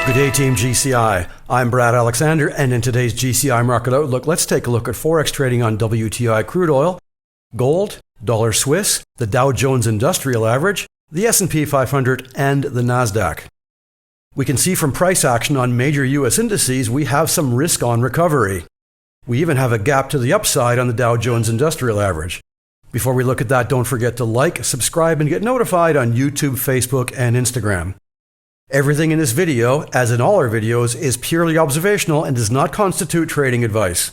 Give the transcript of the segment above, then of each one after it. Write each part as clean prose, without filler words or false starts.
Good day, Team GCI. I'm Brad Alexander, and in today's GCI Market Outlook, let's take a look at Forex trading on WTI Crude Oil, gold, dollar Swiss, the Dow Jones Industrial Average, the S&P 500, and the NASDAQ. We can see from price action on major U.S. indices we have some risk on recovery. We even have a gap to the upside on the Dow Jones Industrial Average. Before we look at that, don't forget to like, subscribe, and get notified on YouTube, Facebook, and Instagram. Everything in this video, as in all our videos, is purely observational and does not constitute trading advice.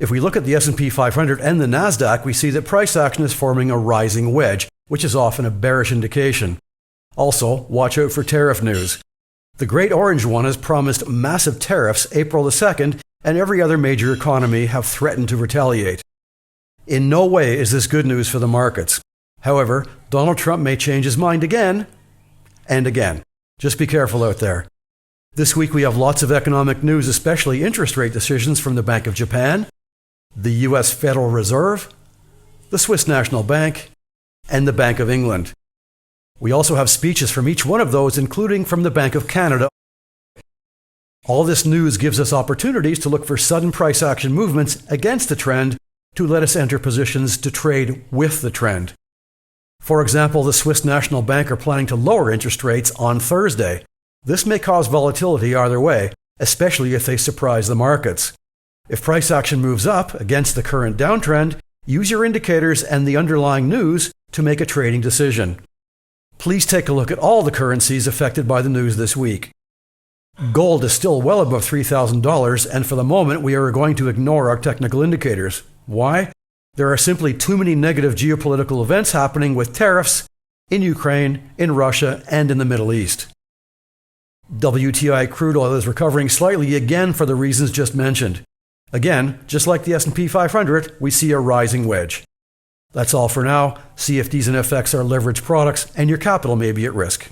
If we look at the S&P 500 and the NASDAQ, we see that price action is forming a rising wedge, which is often a bearish indication. Also, watch out for tariff news. The Great Orange One has promised massive tariffs April the 2nd, and every other major economy have threatened to retaliate. In no way is this good news for the markets. However, Donald Trump may change his mind again and again. Just be careful out there. This week we have lots of economic news, especially interest rate decisions from the Bank of Japan, the US Federal Reserve, the Swiss National Bank, and the Bank of England. We also have speeches from each one of those, including from the Bank of Canada. All this news gives us opportunities to look for sudden price action movements against the trend to let us enter positions to trade with the trend. For example, the Swiss National Bank are planning to lower interest rates on Thursday. This may cause volatility either way, especially if they surprise the markets. If price action moves up against the current downtrend, use your indicators and the underlying news to make a trading decision. Please take a look at all the currencies affected by the news this week. Gold is still well above $3,000, and for the moment we are going to ignore our technical indicators. Why? There are simply too many negative geopolitical events happening with tariffs in Ukraine, in Russia, and in the Middle East. WTI crude oil is recovering slightly again for the reasons just mentioned. Again, just like the S&P 500, we see a rising wedge. That's all for now. CFDs and FX are leveraged products, and your capital may be at risk.